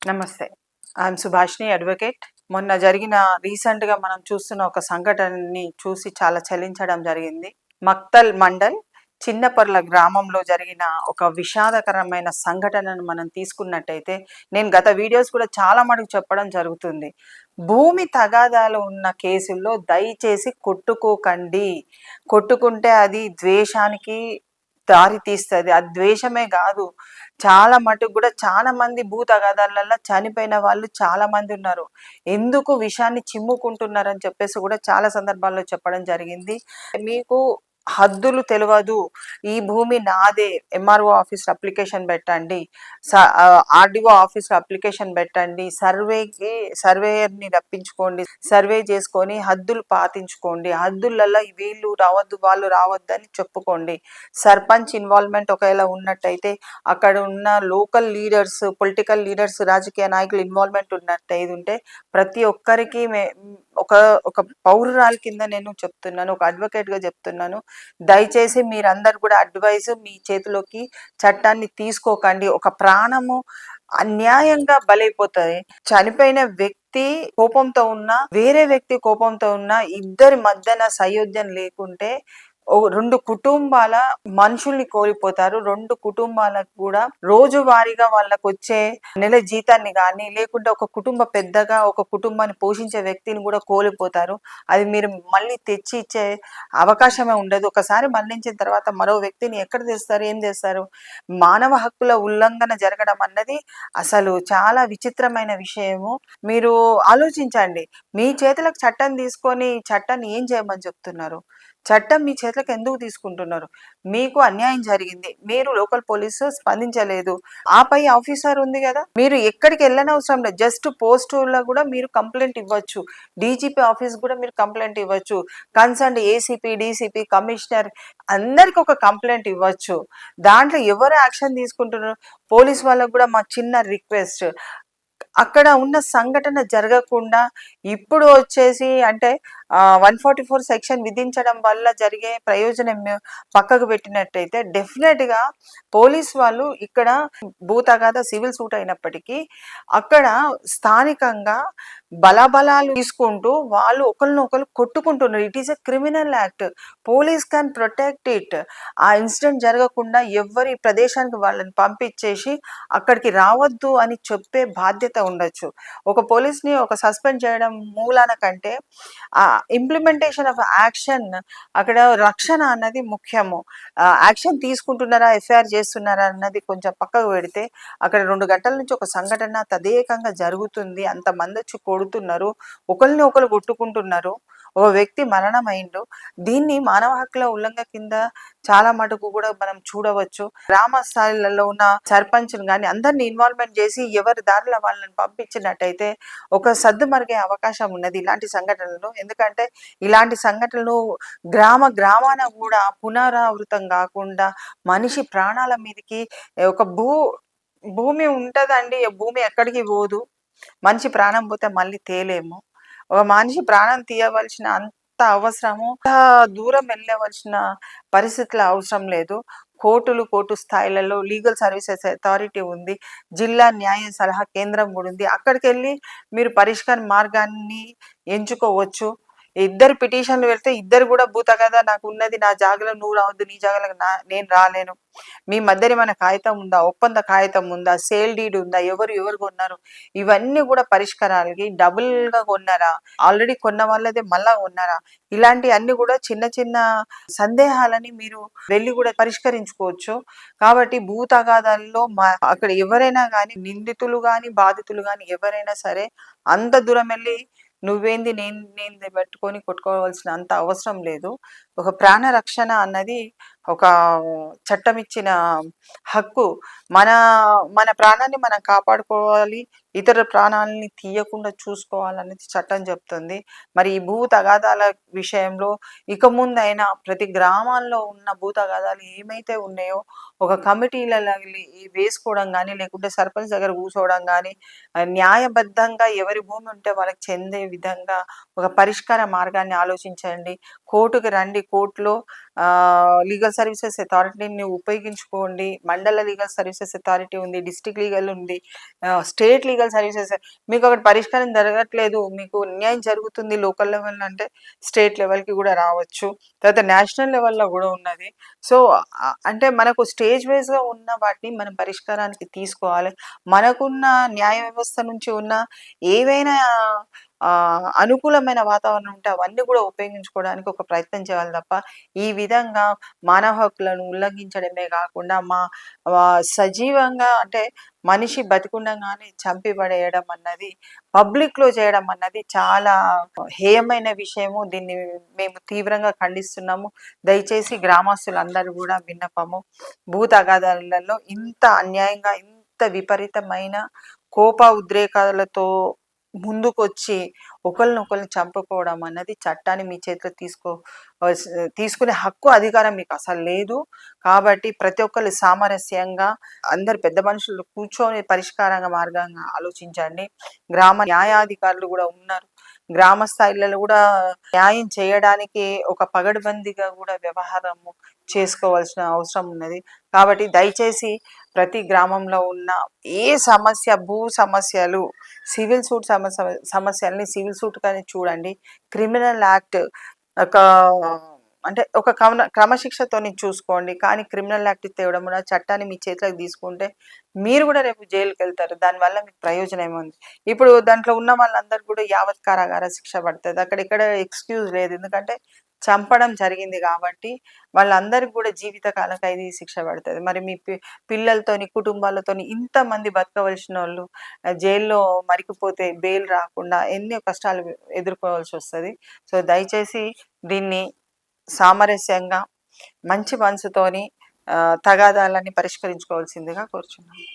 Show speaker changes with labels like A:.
A: నమస్తే. I'm Subhashini advocate. మొన్న జరిగిన రీసెంట్‌గా మనం చూస్తున్న ఒక సంఘటనని చూసి చాలా చలించడం జరిగింది. మక్తల్ మండల్ చిన్నపర్ల గ్రామంలో జరిగిన ఒక విషాదకరమైన సంఘటనను మనం తీసుకున్నట్టయితే, నేను గత వీడియోస్ కూడా చాలా మటుకు చెప్పడం జరుగుతుంది. భూమి తగాదాలు ఉన్న కేసుల్లో దయచేసి కొట్టుకోకండి. కొట్టుకుంటే అది ద్వేషానికి దారి తీస్తది. అది ద్వేషమే గాదు. చాలా మటుకు గూడా చాలా మంది భూ తగాదాలల్ల చనిపోయిన వాళ్ళు చాలా మంది ఉన్నారు. ఎందుకు విషాన్ని చిమ్ముకుంటున్నారని చెప్పేసి గూడా చాలా సందర్భాల్లో చెప్పడం జరిగింది. మీకు హద్దులు తెలవదు. ఈ భూమి నాదే. ఎంఆర్ఓ ఆఫీస్‌లో అప్లికేషన్ పెట్టండి. ఆర్‌డీఓ ఆఫీస్‌లో అప్లికేషన్ పెట్టండి. సర్వేయర్‌ని రప్పించుకోండి. సర్వే చేసుకొని హద్దులు పాటించుకోండి. హద్దులల్ల వీళ్ళు రావద్దు, వాళ్ళు రావద్దని చెప్పుకోండి. సర్పంచ్ ఇన్వాల్వ్‌మెంట్ ఒకవేళ ఉన్నట్టయితే అక్కడ ఉన్న లోకల్ లీడర్స్, పొలిటికల్ లీడర్స్, రాజకీయ నాయకులు ఇన్వాల్వ్‌మెంట్ ఉన్నట్టయిదుంటే ప్రతి ఒక్కరికి ఒక ఒక పౌరురాలి కింద నేను చెప్తున్నాను. ఒక అడ్వకేట్‌గా చెప్తున్నాను. దయచేసి మీరందరూ కూడా అడ్వైస్ మీ చేతిలోకి చట్టాన్ని తీసుకోకండి. ఒక ప్రాణము అన్యాయంగా బలైపోతది. చనిపోయిన వ్యక్తి కోపంతో ఉన్నా, వేరే వ్యక్తి కోపంతో ఉన్నా ఇద్దరి మధ్యన సయోధ్యం లేకుంటే 2 కుటుంబాల మనుషుల్ని కోల్పోతారు. 2 కుటుంబాలకు కూడా రోజువారీగా వాళ్ళకొచ్చే నెల జీతాన్ని గానీ, లేకుంటే ఒక కుటుంబ పెద్దగా ఒక కుటుంబాన్ని పోషించే వ్యక్తిని కూడా కోల్పోతారు. అది మీరు మళ్ళీ తెచ్చి ఇచ్చే అవకాశమే ఉండదు. ఒకసారి మరణించిన తర్వాత మరో వ్యక్తిని ఎక్కడ తెస్తారు? ఏం తెస్తారు? మానవ హక్కుల ఉల్లంఘన జరగడం అన్నది అసలు చాలా విచిత్రమైన విషయము. మీరు ఆలోచించండి. మీ చేతులకు చట్టం తీసుకొని చట్టాన్ని ఏం చేయమని చెప్తున్నారు? చట్టం మీ చేతులకు ఎందుకు తీసుకుంటున్నారు? మీకు అన్యాయం జరిగింది. మీరు లోకల్ పోలీసు స్పందించలేదు. ఆ పై ఆఫీసర్ ఉంది గదా! మీరు ఎక్కడికి ఎళ్ళనవసరం లేదు. జస్ట్ పోస్టులో గూడా మీరు కంప్లెయింట్ ఇవ్వచ్చు. డీజీపీ ఆఫీస్ గూడా మీరు కంప్లెయింట్ ఇవ్వచ్చు. కన్సర్న్డ్ ఏసీపీ, డీసీపీ, కమిషనర్ అందరికి ఒక కంప్లెయింట్ ఇవ్వచ్చు. దాంట్లో ఎవరు యాక్షన్ తీసుకుంటున్నారు? పోలీస్ వాళ్ళకి గూడా మా చిన్న రిక్వెస్ట్. అక్కడ ఉన్న సంఘటన జరగకుండా ఇప్పుడు వచ్చేసి అంటే 144 సెక్షన్ విధించడం వల్ల జరిగే ప్రయోజనం పక్కకు పెట్టినట్టయితే డెఫినెట్‌గా పోలీస్ వాళ్ళు ఇక్కడ భూ తగాదా సివిల్ సూట్ అయినప్పటికీ అక్కడ స్థానికంగా బలాబలాలు తీసుకుంటూ వాళ్ళు ఒకళ్ళనొకళ్ళు కొట్టుకుంటున్నారు. It is a criminal act. Police can protect it. ఆ ఇన్సిడెంట్ జరగకుండా ఎవ్వరి ప్రదేశానికి వాళ్ళని పంపించేసి అక్కడికి రావద్దు అని చెప్పే బాధ్యత ఉండొచ్చు. ఒక పోలీస్‌ని ఒక సస్పెండ్ చేయడం మూలాన కంటే ఇంప్లిమెంటేషన్ ఆఫ్ యాక్షన్ అక్కడ రక్షణ అన్నది ముఖ్యము. యాక్షన్ తీసుకుంటున్నారా? ఎఫ్ఐఆర్ చేస్తున్నారా? అన్నది కొంచెం పక్కకు పెడితే అక్కడ 2 గంటల నుంచి ఒక సంఘటన తదేకంగా జరుగుతుంది. అంతమందొచ్చి కొడుతున్నారు. ఒకళ్ళని ఒకళ్ళు కొట్టుకుంటున్నారు. ఒక వ్యక్తి మరణమైండు. దీన్ని మానవ హక్కుల ఉల్లంఘన కింద చాలా మటుకు కూడా మనం చూడవచ్చు. గ్రామ స్థాయిలలో ఉన్న సర్పంచ్‌ని గాని అందరిని ఇన్వాల్వ్‌మెంట్ చేసి ఎవరి దారిలో వాళ్ళని పంపించినట్టయితే ఒక సద్దుమరిగే అవకాశం ఉన్నది ఇలాంటి సంఘటనలు. ఎందుకంటే ఇలాంటి సంఘటనలు గ్రామాన కూడా పునరావృతం కాకుండా మనిషి ప్రాణాల మీదకి ఒక భూమి ఉంటదండి. భూమి ఎక్కడికి పోదు. మనిషి ప్రాణం పోతే మళ్ళీ తేలేము. ఒక మనిషి ప్రాణం తీయవలసిన అంత అవసరము దూరం వెళ్ళవలసిన పరిస్థితులు అవసరం లేదు. కోర్టు స్థాయిలలో లీగల్ సర్వీసెస్ అథారిటీ ఉంది. జిల్లా న్యాయ సలహా కేంద్రం కూడా ఉంది. అక్కడికెళ్ళి మీరు పరిష్కార మార్గాన్ని ఎంచుకోవచ్చు. ఇద్దరు పిటిషన్లు పెడితే ఇద్దరు కూడా భూ తగాదా నాకున్నది, నా జాగాలో నువ్వు రావద్దు, నీ జాగాలో నేను రాలేను. మీ మధ్యన ఏమైనా కాగితం ఉందా? ఒప్పంద కాగితం ఉందా? సేల్ డీడ్ ఉందా? ఎవరు కొన్నారు? ఇవన్నీ కూడా పరిష్కారాలకి డబుల్‌గా కొన్నారా? ఆల్రెడీ కొన్న వాళ్ళదే మళ్ళా కొన్నారా? ఇలాంటియన్నీ కూడా చిన్న చిన్న సందేహాలని మీరు వెళ్లి కూడా పరిష్కరించుకోవచ్చు. కాబట్టి భూ తగాదాల్లో అక్కడ ఎవరైనా గాని నిందితులు గాని, బాధితులు గాని ఎవరైనా సరే అంత దూరం వెళ్లి నువ్వేంది నేనేంది పెట్టుకొని కొట్టుకోవాల్సిన అంత అవసరం లేదు. ఒక ప్రాణ రక్షణ అన్నది ఒక చట్టం ఇచ్చిన హక్కు. మన మన ప్రాణాన్ని మనం కాపాడుకోవాలి. ఇతర ప్రాణాలని తీయకుండా చూసుకోవాలనేది చట్టం చెప్తుంది. మరి ఈ భూ తగాదాల విషయంలో ఇక ముందైనా ప్రతి గ్రామాల్లో ఉన్న భూ తగాదాలు ఏమైతే ఉన్నాయో ఒక కమిటీలలో వేసుకోవడం గానీ, లేకుంటే సర్పంచ్ దగ్గర కూర్చోవడం గానీ, న్యాయబద్ధంగా ఎవరి భూమి ఉంటే వాళ్ళకి చెందే విధంగా ఒక పరిష్కార మార్గాన్ని ఆలోచించండి. కోర్టుకి రండి. కోర్టులో లీగల్ సర్వీసెస్ అథారిటీని ఉపయోగించుకోండి. మండల లీగల్ సర్వీసెస్ అథారిటీ ఉంది. డిస్ట్రిక్ట్ లీగల్ ఉంది. స్టేట్ లీగల్ లీగల్ సర్వీసెస్ మీకు అక్కడ పరిష్కారం జరగట్లేదు, మీకు న్యాయం జరుగుతుంది లోకల్ లెవెల్ అంటే స్టేట్ లెవెల్‌కి కూడా రావచ్చు. తర్వాత నేషనల్ లెవెల్‌లో కూడా ఉన్నది. సో, అంటే మనకు స్టేజ్ వైస్‌గా ఉన్న వాటిని మనం పరిష్కారానికి తీసుకోవాలి. మనకున్న న్యాయ వ్యవస్థ నుంచి ఉన్న ఏవైనా అనుకూలమైన వాతావరణం ఉంటే అవన్నీ కూడా ఉపయోగించుకోవడానికి ఒక ప్రయత్నం చేయాలి తప్ప, ఈ విధంగా మానవ హక్కులను ఉల్లంఘించడమే కాకుండా సజీవంగా అంటే మనిషి బతికుండగానే చంపి పడేయడం అన్నది, పబ్లిక్‌లో చేయడం అన్నది చాలా హేయమైన విషయము. దీన్ని మేము తీవ్రంగా ఖండిస్తున్నాము. దయచేసి గ్రామస్తులందరూ కూడా విన్నపము, భూ తగాదాలలో ఇంత అన్యాయంగా, ఇంత విపరీతమైన కోప ఉద్రేకాలతో ముందుకొచ్చి ఒకళ్ళనొకళ్ళని చంపుకోవడం అన్నది చట్టాన్ని మీ చేతిలో తీసుకునే హక్కు, అధికారం మీకు అసలు లేదు. కాబట్టి ప్రతి ఒక్కళ్ళు సామరస్యంగా అందరు పెద్ద మనుషులు కూర్చొని పరిష్కారంగా మార్గంగా ఆలోచించండి. గ్రామ న్యాయాధికారులు కూడా ఉన్నారు. గ్రామ స్థాయిలలో కూడా న్యాయం చేయడానికి ఒక పగడ్బందీగా కూడా వ్యవహారము చేసుకోవాల్సిన అవసరం ఉన్నది. కాబట్టి దయచేసి ప్రతి గ్రామంలో ఉన్న ఏ సమస్య, భూ సమస్యలు, సివిల్ సూట్ సమస్యల్ని సివిల్ సూట్‌గానే చూడండి. క్రిమినల్ యాక్ట్ ఒక అంటే ఒక క్రమశిక్షతోని చూసుకోండి. కానీ క్రిమినల్ యాక్ట్ తేవడం వల్ల చట్టాన్ని మీ చేతిలోకి తీసుకుంటే మీరు కూడా రేపు జైలుకెళ్తారు. దానివల్ల మీకు ప్రయోజనం ఏముంది? ఇప్పుడు దాంట్లో ఉన్న వాళ్ళందరూ కూడా యావత్ కారాగార శిక్ష పడతది. అక్కడ ఇక్కడ ఎక్స్‌క్యూజ్ లేదు. ఎందుకంటే చంపడం జరిగింది కాబట్టి వాళ్ళందరికి కూడా జీవితకాల ఖైదీ శిక్ష పడతది. మరి మీ పిల్లలతోని, కుటుంబాలతోని ఇంతమంది బతకవలసినోళ్ళు జైల్లో మరికిపోతే బెయిల్ రాకుండా ఎన్నో కష్టాలు ఎదుర్కోవాల్సొస్తది. సో, దయచేసి దీన్ని సామరస్యంగా మంచి మనసుతోని తగాదాలన్నీ పరిష్కరించుకోవాల్సిందిగా కోరుచున్నాను.